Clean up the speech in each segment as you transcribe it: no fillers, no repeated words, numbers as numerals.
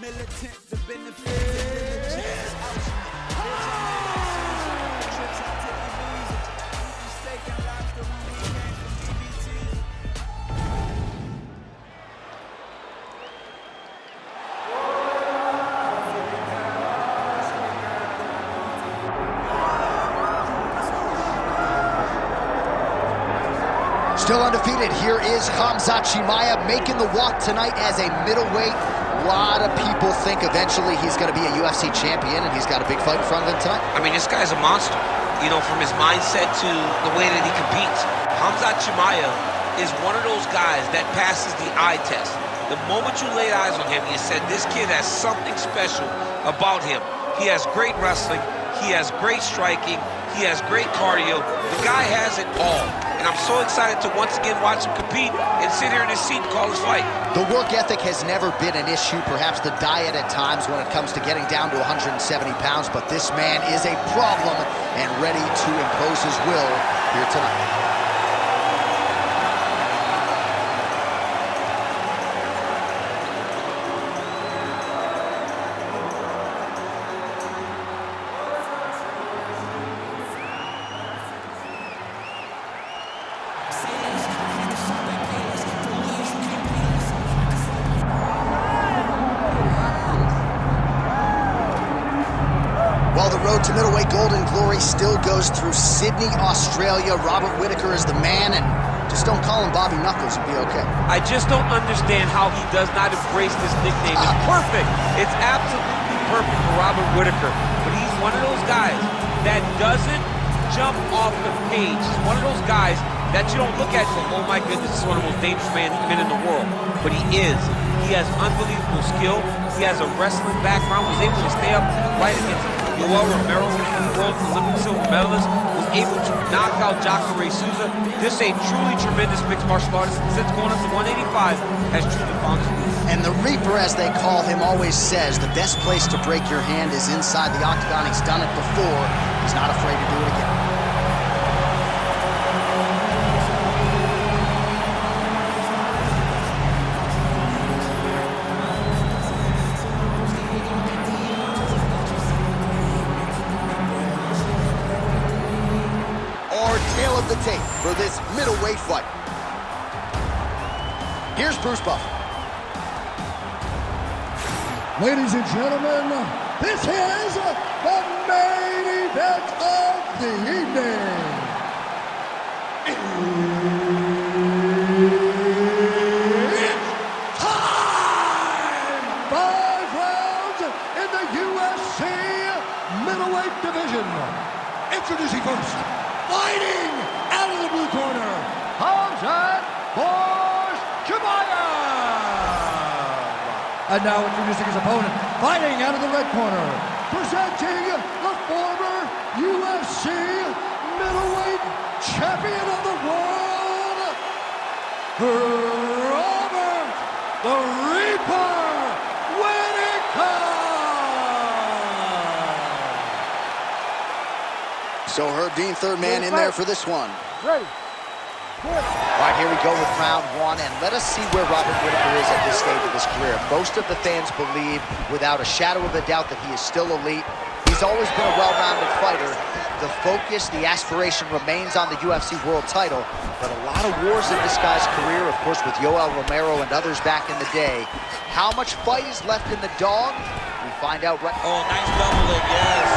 militant, the benefit, the diligence, trips out to Ibiza, eating steak and lobster when we came from EBT. Still undefeated, here is Khamzat Chimaev making the walk tonight as a middleweight. A lot of people think eventually he's going to be a UFC champion, and he's got a big fight in front of him tonight. I mean, this guy's a monster, you know, from his mindset to the way that he competes. Khamzat Chimaev is one of those guys that passes the eye test. The moment you laid eyes on him, you said, this kid has something special about him. He has great wrestling, he has great striking, he has great cardio. The guy has it all. And I'm so excited to once again watch him compete and sit here in his seat and call his fight. The work ethic has never been an issue, perhaps the diet at times when it comes to getting down to 170 pounds, but this man is a problem and ready to impose his will here tonight. Well, the road to middleweight golden glory still goes through Sydney, Australia. Robert Whittaker is the man, and just don't call him Bobby Knuckles, you'll be okay. I just don't understand how he does not embrace this nickname. It's perfect. It's absolutely perfect for Robert Whittaker. But he's one of those guys that doesn't jump off the page. He's one of those guys that you don't look at and go, oh my goodness, this is one of the most dangerous men in the world. But he is. He has unbelievable skill. He has a wrestling background. Was able to stay up right against Yoel Romero, world Olympic silver medalist, was able to knock out Jacare Souza. Just a truly tremendous mixed martial artist. Since going up to 185, has truly found his feet. And the Reaper, as they call him, always says the best place to break your hand is inside the octagon. He's done it before. He's not afraid to do it again. Tail of the tape for this middleweight fight. Here's Bruce Buffer. Ladies and gentlemen, this is the main event of the evening. It's time! 5 rounds in the UFC middleweight division. Introducing first, fighting out of the blue corner, Khamzat Chimaev. And now introducing his opponent, fighting out of the red corner, presenting the former UFC middleweight champion of the world, Robert the Reaper Whittaker. So Herb Dean, third man in there for this one. Ready. All right, here we go with round one, and let us see where Robert Whittaker is at this stage of his career. Most of the fans believe, without a shadow of a doubt, that he is still elite. He's always been a well-rounded fighter. The focus, the aspiration remains on the UFC world title, but a lot of wars in this guy's career, of course, with Yoel Romero and others back in the day. How much fight is left in the dog? We find out right... Oh, nice double leg, yes.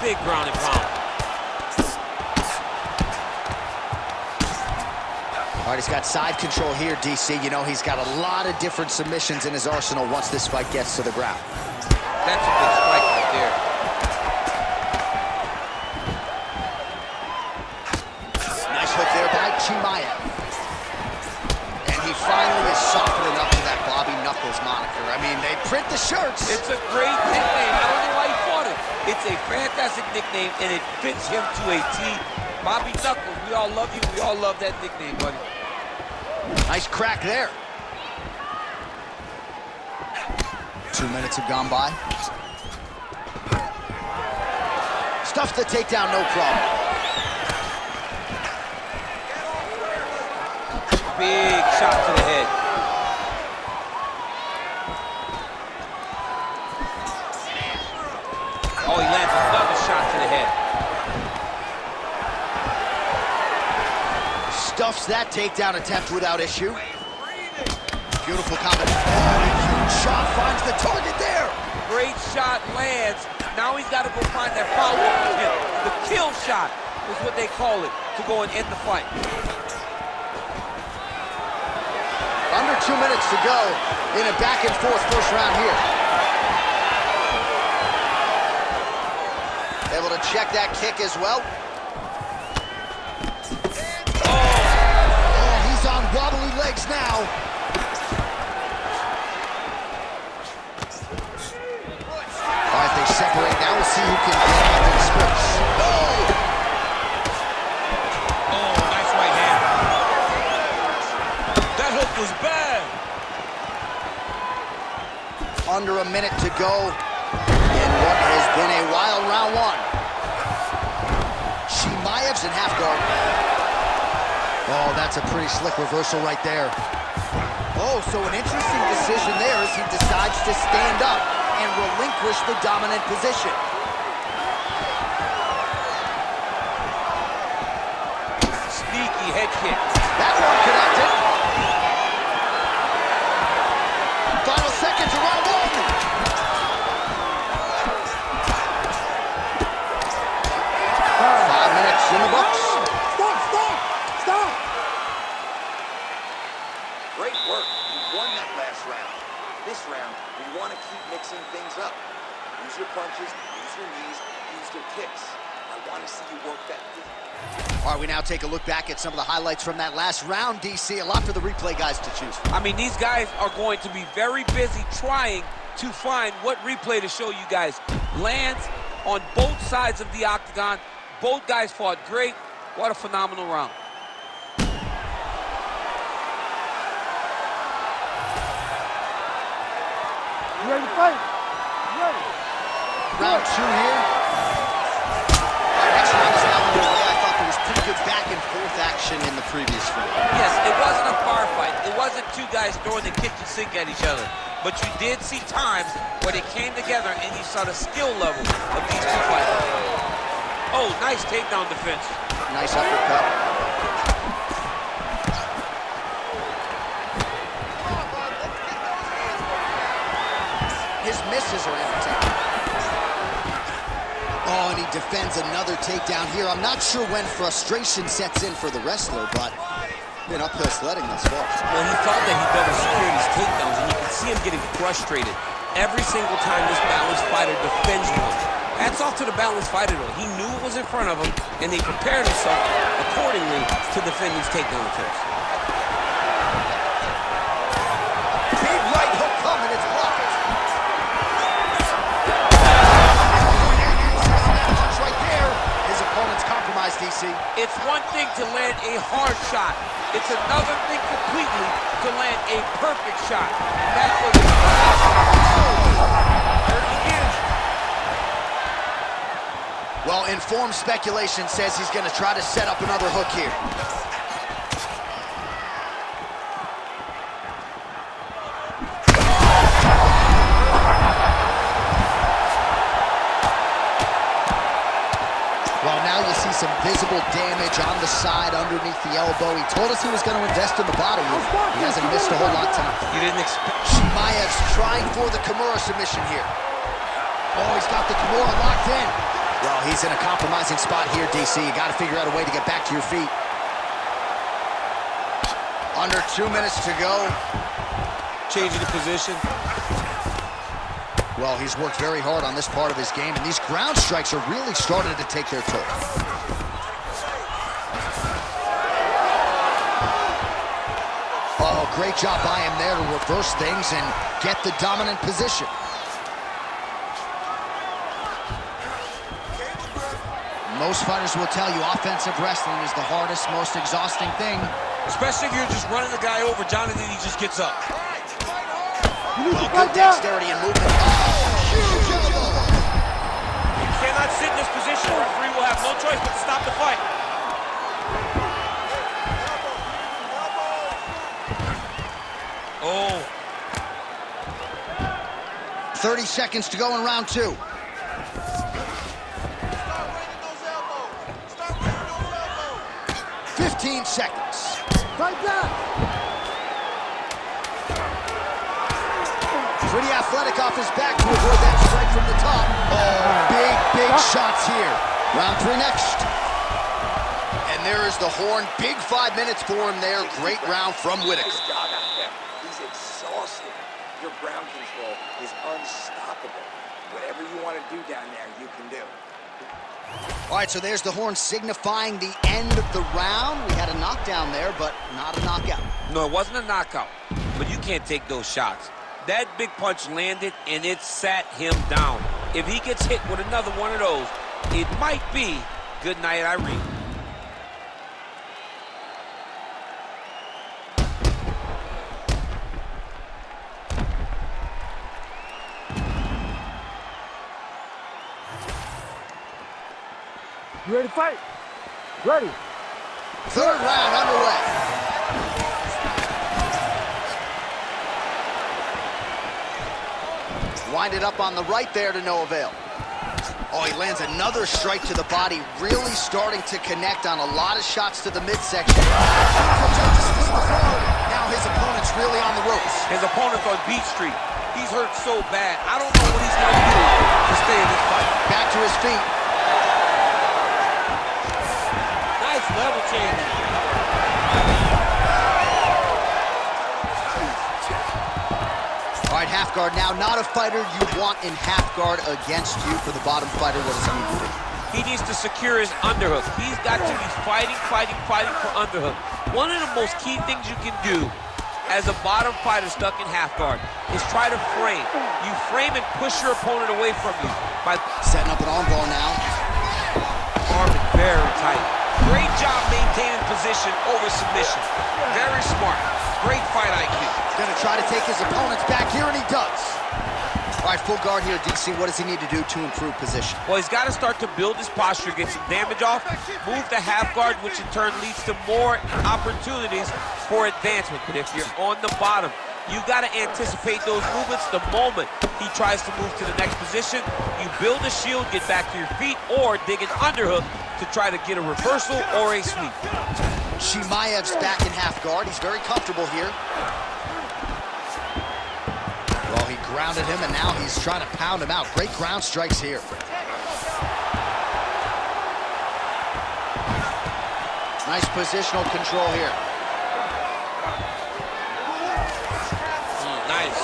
Big ground and pound. All right, he's got side control here, DC. You know, he's got a lot of different submissions in his arsenal once this fight gets to the ground. That's a good strike right there. Nice hook there by Chimaev. And he finally is softened enough to that Bobby Knuckles moniker. I mean, they print the shirts. It's a great nickname. I don't know why he fought it. It's a fantastic nickname, and it fits him to a T. Bobby Knuckles, we all love you. We all love that nickname, buddy. Nice crack there. 2 minutes have gone by. Stuffs the takedown, no problem. Big shot to the head. Finished that takedown attempt without issue. Beautiful combination. Oh, a huge shot finds the target there. Great shot lands. Now he's got to go find that follow-up hit. The kill shot is what they call it, to go and end the fight. Under 2 minutes to go in a back-and-forth first round here. Able to check that kick as well. Oh, he's on wobbly legs now. All right, they separate now. We'll see who can get out of the space. Oh, nice right hand. That hook was bad. Under a minute to go in what has been a wild round one. Chimaev's in half guard. Oh, that's a pretty slick reversal right there. Oh, so an interesting decision there as he decides to stand up and relinquish the dominant position. Sneaky head kick. That one connected. Final seconds of round one. 5 minutes in the books. Stop! Great work. You won that last round. This round, we want to keep mixing things up. Use your punches, use your knees, use your kicks. I want to see you work that deep. All right, we now take a look back at some of the highlights from that last round, DC. A lot for the replay guys to choose from. I mean, these guys are going to be very busy trying to find what replay to show you guys. Lands on both sides of the octagon. Both guys fought great. What a phenomenal round. You ready to fight? You ready? Round two here. Our next round is now underway. I thought there was pretty good back and forth action in the previous round. Yes, it wasn't a bar fight. It wasn't two guys throwing the kitchen sink at each other. But you did see times where they came together and you saw the skill level of these two fighters. Oh, nice takedown defense. Nice uppercut. His misses are entertaining. Oh, and he defends another takedown here. I'm not sure when frustration sets in for the wrestler, but been uphill sledding thus far. Well, he thought that he better secure these takedowns, and you can see him getting frustrated every single time this balanced fighter defends one. Hats off to the balanced fighter, though. He knew it was in front of him, and he prepared himself accordingly to defend these takedown attempts. Big right hook coming, it's blocked. Right there, his opponent's compromised, DC. It's one thing to land a hard shot. It's another thing completely to land a perfect shot. That was again. Well, informed speculation says he's going to try to set up another hook here. Well, now you see some visible damage on the side underneath the elbow. He told us he was going to invest in the body. He hasn't missed a whole lot of time. You didn't expect. Chimaev's trying for the Kimura submission here. Oh, he's got the Kimura locked in. Well, he's in a compromising spot here, DC. You got to figure out a way to get back to your feet. Under 2 minutes to go. Changing the position. Well, he's worked very hard on this part of his game, and these ground strikes are really starting to take their toll. Oh, great job by him there to reverse things and get the dominant position. Most fighters will tell you offensive wrestling is the hardest, most exhausting thing. Especially if you're just running the guy over, Jonathan, he just gets up. Well, good dexterity and movement. Oh, huge elbow. You cannot sit in this position. The referee will have no choice but to stop the fight. Oh. 30 seconds to go in round two. 15 seconds. Like that. Pretty athletic off his back to avoid that strike from the top. Oh, big shots here. Round 3 next. And there is the horn. Big 5 minutes for him there. Great round from Whittaker. Nice job out there. He's exhausted. Your ground control is unstoppable. Whatever you want to do down there, you can do. All right, so there's the horn signifying the end of the round. We had a knockdown there, but not a knockout. No, it wasn't a knockout, but you can't take those shots. That big punch landed, and it sat him down. If he gets hit with another one of those, it might be good night, Irene. You ready to fight? Ready. Third round underway. Winded up on the right there to no avail. Oh, he lands another strike to the body, really starting to connect on a lot of shots to the midsection. Now his opponent's really on the ropes. His opponent's on Beat Street. He's hurt so bad. I don't know what he's going to do to stay in this fight. Back to his feet. Nice level change. All right, half guard now. Not a fighter you want in half guard against you. For the bottom fighter, what does he need to do? He needs to secure his underhook. He's got to be fighting for underhook. One of the most key things you can do as a bottom fighter stuck in half guard is try to frame. You frame and push your opponent away from you. By setting up an armbar now. Arm is very tight. Great job maintaining position over submission. Very smart. Great fight IQ. Gonna try to take his opponents back here, and he does. All right, full guard here, DC. What does he need to do to improve position? Well, he's got to start to build his posture, get some damage off, move to half guard, which in turn leads to more opportunities for advancement. But if you're on the bottom, you got to anticipate those movements the moment he tries to move to the next position. You build a shield, get back to your feet, or dig an underhook to try to get a reversal or a sweep. Chimaev's back in half guard. He's very comfortable here. Well, he grounded him, and now he's trying to pound him out. Great ground strikes here. Nice positional control here. Nice.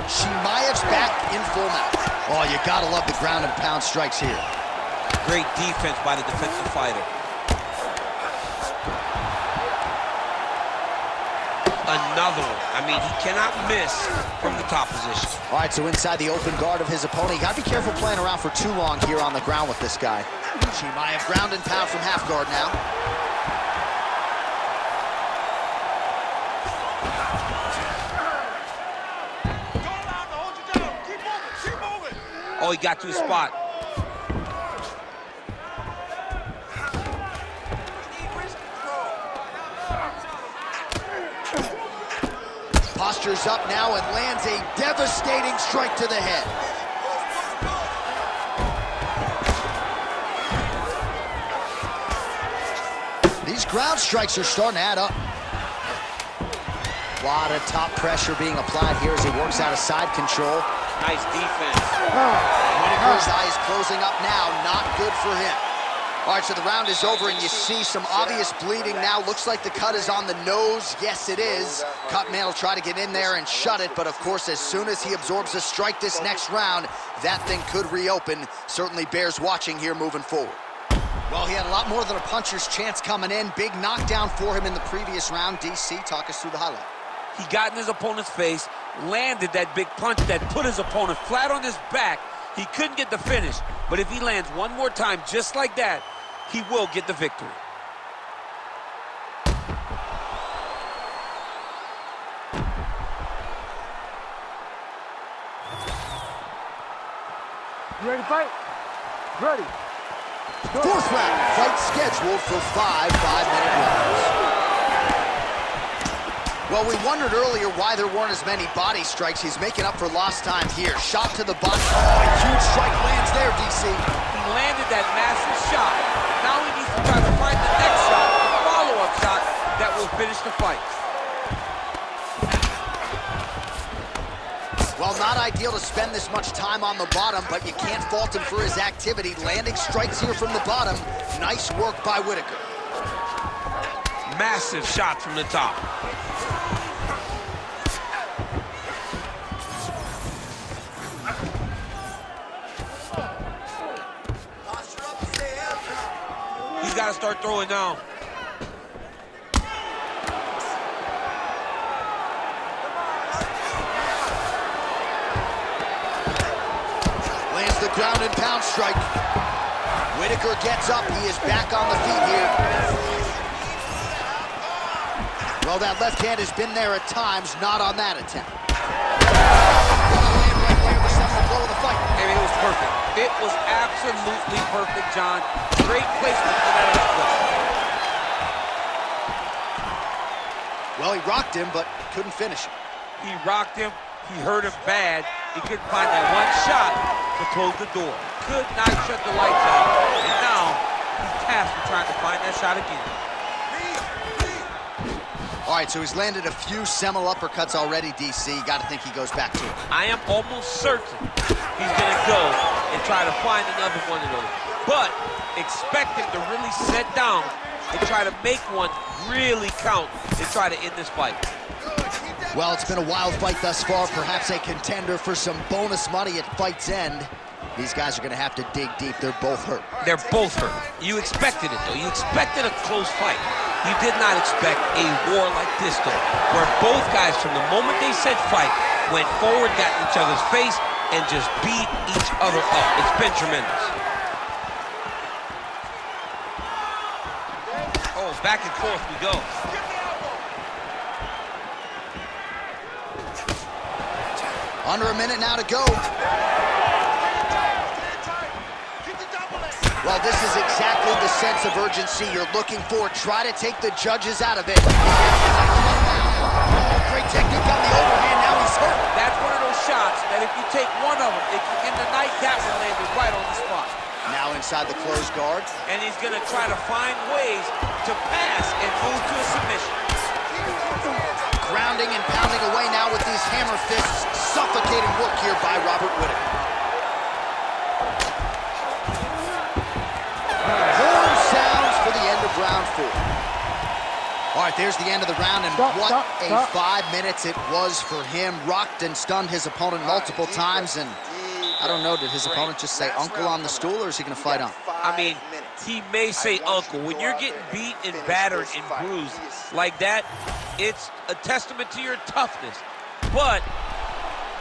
Chimaev's back in full mount. Oh, you gotta love the ground and pound strikes here. Great defense by the defensive fighter. Another one. I mean, he cannot miss from the top position. All right, so inside the open guard of his opponent. You gotta be careful playing around for too long here on the ground with this guy. Chimaev ground and pound from half guard now. Oh, he got to his spot. Postures up now and lands a devastating strike to the head. These ground strikes are starting to add up. A lot of top pressure being applied here as he works out of side control. Nice defense. Whittaker's eye is closing up now. Not good for him. All right, so the round is over, and you see some obvious bleeding now. Looks like the cut is on the nose. Yes, it is. Cutman will try to get in there and shut it, but of course, as soon as he absorbs a strike this next round, that thing could reopen. Certainly bears watching here moving forward. Well, he had a lot more than a puncher's chance coming in. Big knockdown for him in the previous round. DC, talk us through the highlight. He got in his opponent's face, landed that big punch that put his opponent flat on his back. He couldn't get the finish, but if he lands one more time just like that, he will get the victory. You ready to fight? Ready. Fourth round, fight scheduled for 5 5-minute rounds. Well, we wondered earlier why there weren't as many body strikes. He's making up for lost time here. Shot to the body. Oh, a huge strike lands there, DC. He landed that massive shot. Now he needs to try to find the next shot, the follow-up shot that will finish the fight. Well, not ideal to spend this much time on the bottom, but you can't fault him for his activity. Landing strikes here from the bottom. Nice work by Whittaker. Massive shot from the top. He's got to start throwing down. Lands the ground and pound strike. Whittaker gets up. He is back on the feet here. Well, that left hand has been there at times, not on that attempt. Blow of the fight. I mean, it was perfect. It was absolutely perfect, John. Great placement for that left hook. Well, he rocked him, but couldn't finish him. He rocked him. He hurt him bad. He couldn't find that one shot to close the door. Could not shut the lights off. And now he's tasked with trying to find that shot again. All right, so he's landed a few seminal uppercuts already, DC. Got to think he goes back to it. I am almost certain he's going to go and try to find another one of those. But expect him to really sit down and try to make one really count and try to end this fight. Well, it's been a wild fight thus far. Perhaps a contender for some bonus money at fight's end. These guys are going to have to dig deep. They're both hurt. They're both hurt. You expected it, though. You expected a close fight. You did not expect a war like this, though, where both guys, from the moment they said fight, went forward, got in each other's face, and just beat each other up. It's been tremendous. Oh, back and forth we go. Under a minute now to go. Well, this is exactly the sense of urgency you're looking for. Try to take the judges out of it. Great technique on the overhand. Now he's hurt. That's one of those shots that if you take one of them, it can end the night. That one landed right on the spot. Now inside the closed guard. And he's going to try to find ways to pass and move to a submission. Grounding and pounding away now with these hammer fists. Suffocating work here by Robert Whittaker. Horn sounds for the end of round 4. All right, there's the end of the round, and what a 5 minutes it was for him. Rocked and stunned his opponent multiple times, and I don't know, did his opponent just say uncle on the stool, or is he going to fight on? I mean, he may say uncle. When you're getting beat and battered and bruised like that, it's a testament to your toughness, but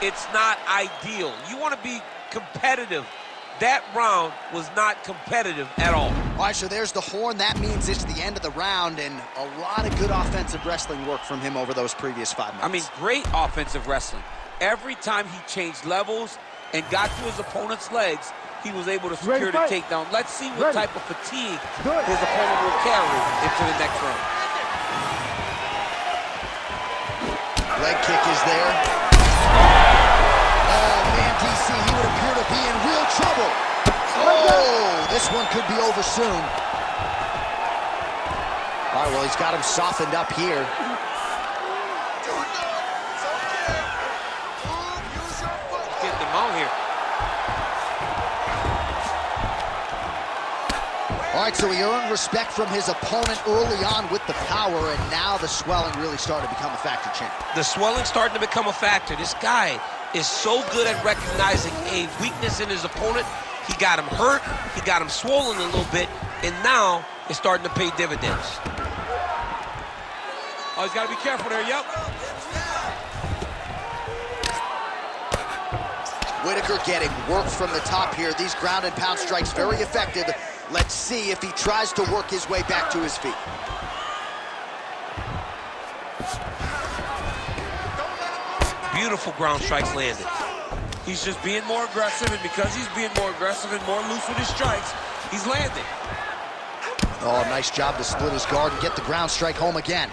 it's not ideal. You want to be competitive. That round was not competitive at all. All right, so there's the horn. That means it's the end of the round, and a lot of good offensive wrestling work from him over those previous 5 minutes. I mean, great offensive wrestling. Every time he changed levels and got to his opponent's legs, he was able to secure the takedown. Let's see what type of fatigue his opponent will carry into the next round. Leg kick is there. Oh, man, DC, he would appear to be in real trouble. Oh, this one could be over soon. All right, well, he's got him softened up here. Getting them out here. All right, so he earned respect from his opponent early on with the power, and now the swelling really started to become a factor, champ. The swelling starting to become a factor. This guy is so good at recognizing a weakness in his opponent. He got him hurt, he got him swollen a little bit, and now it's starting to pay dividends. Oh, he's got to be careful there, yep. Whittaker getting work from the top here. These ground and pound strikes very effective. Let's see if he tries to work his way back to his feet. Beautiful ground strikes landed. He's just being more aggressive, and because he's being more aggressive and more loose with his strikes, he's landing. Oh, nice job to split his guard and get the ground strike home again.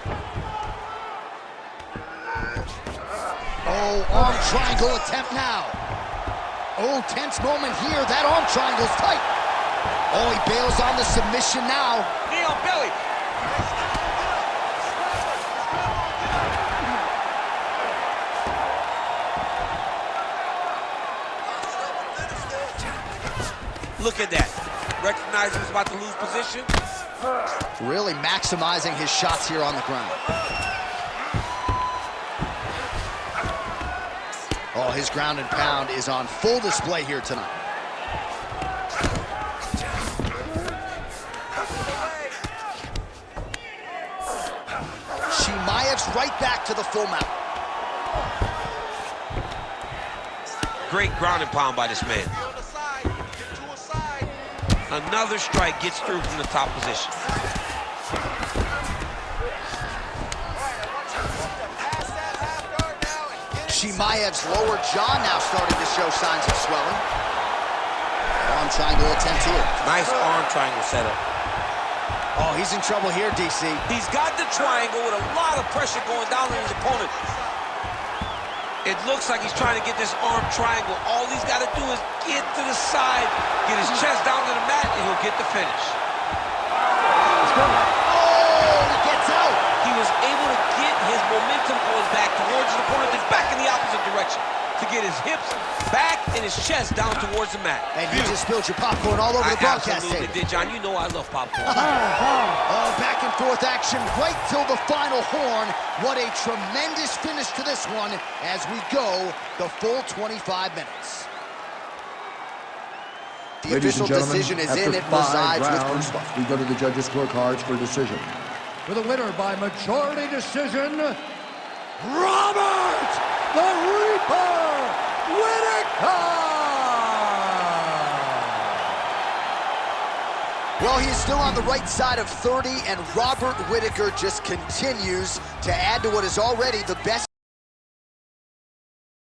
Oh, arm triangle attempt now. Oh, tense moment here. That arm triangle's tight. Oh, he bails on the submission now. Knee on belly. Look at that. Recognizing he's about to lose position. Really maximizing his shots here on the ground. Oh, his ground and pound is on full display here tonight. Chimaev's right back to the full mount. Great ground and pound by this man. Another strike gets through from the top position. Chimaev's lower jaw now starting to show signs of swelling. Arm triangle attempt here. Nice arm triangle setup. Oh, he's in trouble here, DC. He's got the triangle with a lot of pressure going down on his opponent. It looks like he's trying to get this arm triangle. All he's got to do is get to the side, get his chest down to the mat, and he'll get the finish. Oh, he gets out. He was able to get his momentum going back towards his opponent, then back in the opposite direction to get his hips back and his chest down towards the mat. And you just spilled your popcorn all over the broadcast absolutely table. did, John. You know I love popcorn. Oh, back and forth action right till the final horn. What a tremendous finish to this one as we go the full 25 minutes. The Ladies official and gentlemen, decision is after in. It 5 resides with rounds, Bruce. we go to the judges' scorecards for decision. For the winner by majority decision, Robert the Reaper Whittaker! Well, he is still on the right side of 30, and Robert Whittaker just continues to add to what is already the best